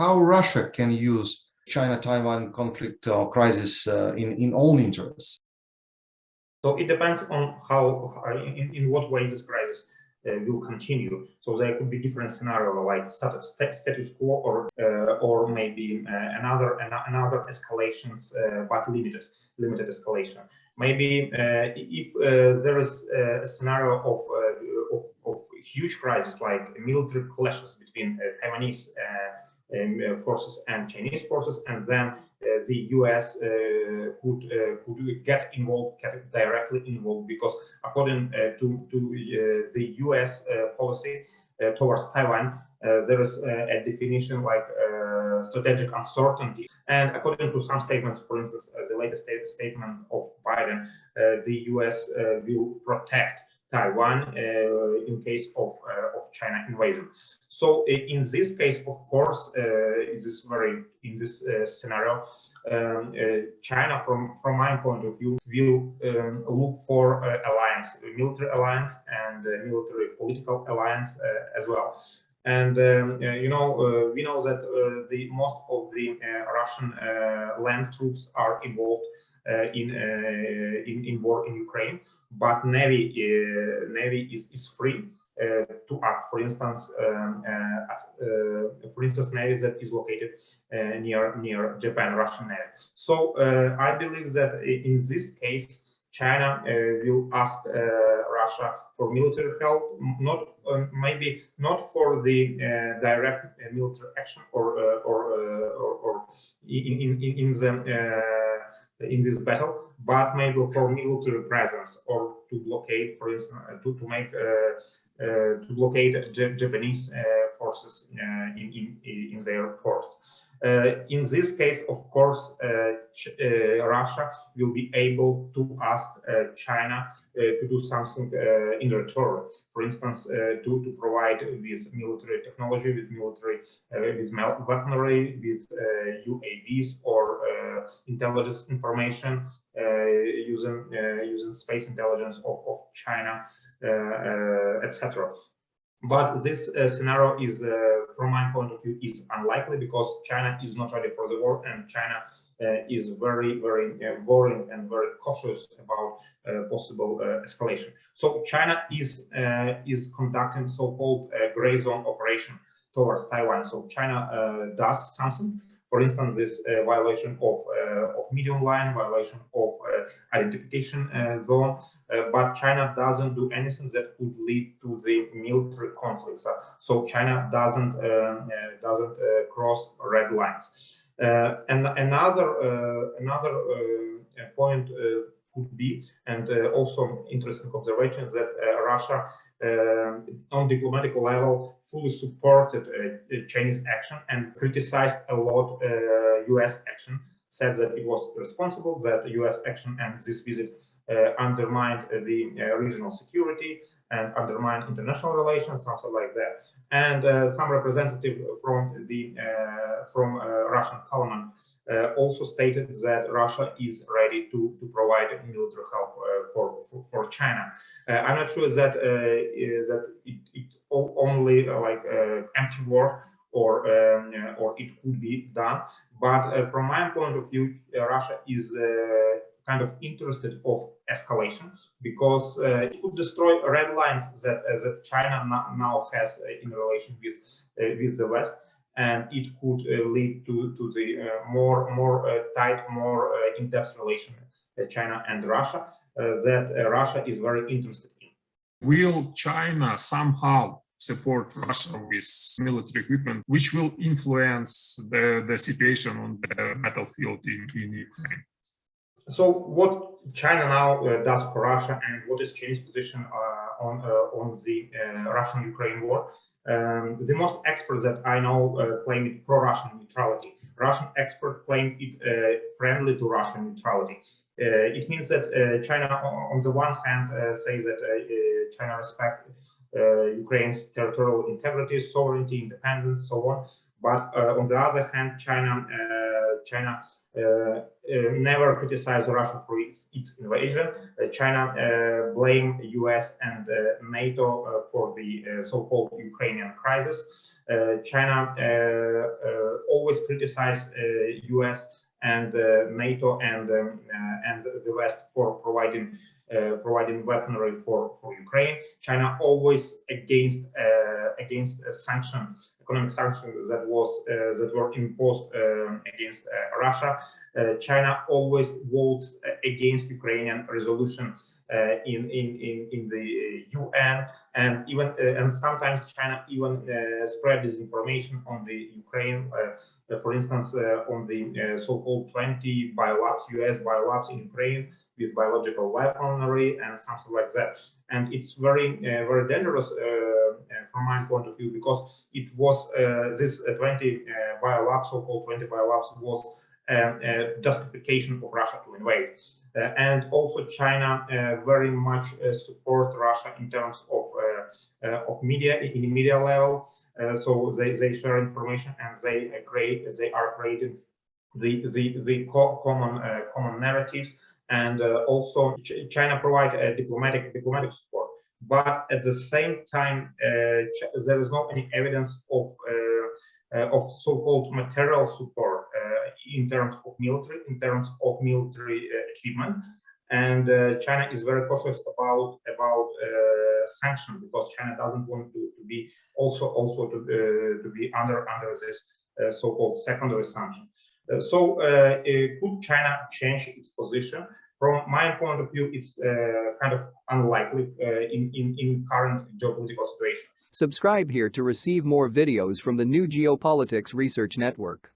how Russia can use China-Taiwan conflict or crisis in own interests? So it depends on how, in what way this crisis will continue. So there could be different scenarios like status quo or maybe another escalations, but limited escalation. Maybe if there is a scenario of huge crisis like military clashes between Taiwanese forces and Chinese forces, and then the US could get involved, get directly involved, because according to the US policy towards Taiwan, there is a definition like strategic uncertainty. And according to some statements, for instance, the latest statement of Biden, the US will protect Taiwan in case of China invasion. So in this case, of course, in this scenario, China, from my point of view, will look for alliance, military alliance and military political alliance as well. And we know that the most of the Russian land troops are involved in war in Ukraine, but Navy is free to act. For instance, Navy that is located near Japan, Russian Navy. So I believe that in this case, China will ask Russia for military help, maybe not for the direct military action or in this battle, but maybe for military presence or to blockade, for instance, to blockade Japanese forces in their ports. In this case, of course, Russia will be able to ask China to do something in return. For instance, to provide with military technology, with weaponry, with UAVs or intelligence information using space intelligence of China, etc. But this scenario is, from my point of view, is unlikely, because China is not ready for the war, and China is very worried and very cautious about possible escalation. So China is conducting so-called gray zone operation towards Taiwan. So China does something. For instance, this violation of medium line, violation of identification zone, but China doesn't do anything that could lead to the military conflicts. So China doesn't cross red lines. And another point could be, and also interesting observation, that Russia on diplomatic level fully supported Chinese action and criticized a lot US action, said that it was responsible, that US action and this visit undermined the regional security and undermined international relations, something like that. And some representative from the Russian parliament also stated that Russia is ready to provide military help for China. I'm not sure that it only like empty word or it could be done, but from my point of view, Russia is kind of interested of escalation, because it could destroy red lines that China now has in relation with the West, and it could lead to the more tight, more in-depth relation China and Russia that Russia is very interested in. Will China somehow support Russia with military equipment, which will influence the situation on the battlefield in Ukraine? So what China now does for Russia, and what is Chinese position on the Russian-Ukraine war? The most experts that I know claim it pro-Russian neutrality. Russian experts claim it friendly to Russian neutrality. It means that China, on the one hand, says that China respects Ukraine's territorial integrity, sovereignty, independence, so on. But on the other hand, China never criticized Russia for its invasion. China blamed US and NATO for the so-called Ukrainian crisis. China always criticized US and NATO and the West for providing weaponry for Ukraine. China always against economic sanctions that were imposed against Russia. China always votes against Ukrainian resolution in the UN, and even and sometimes China even spread disinformation on the Ukraine. For instance, on the so-called 20 biolabs, US biolabs in Ukraine with biological weaponry and something like that. And it's very dangerous from my point of view, because it was this 20 biolabs, so-called 20 biolabs, was justification of Russia to invade. And also China very much support Russia in terms of media, in the media level. So they share information, and they are creating the common narratives. And also China provide diplomatic support, but at the same time there is no any evidence of so-called material support in terms of military achievement. And China is very cautious about sanction, because China doesn't want to be also to be under this so-called secondary sanction. So could China change its position? From my point of view, it's kind of unlikely in current geopolitical situation. Subscribe here to receive more videos from the New Geopolitics Research Network.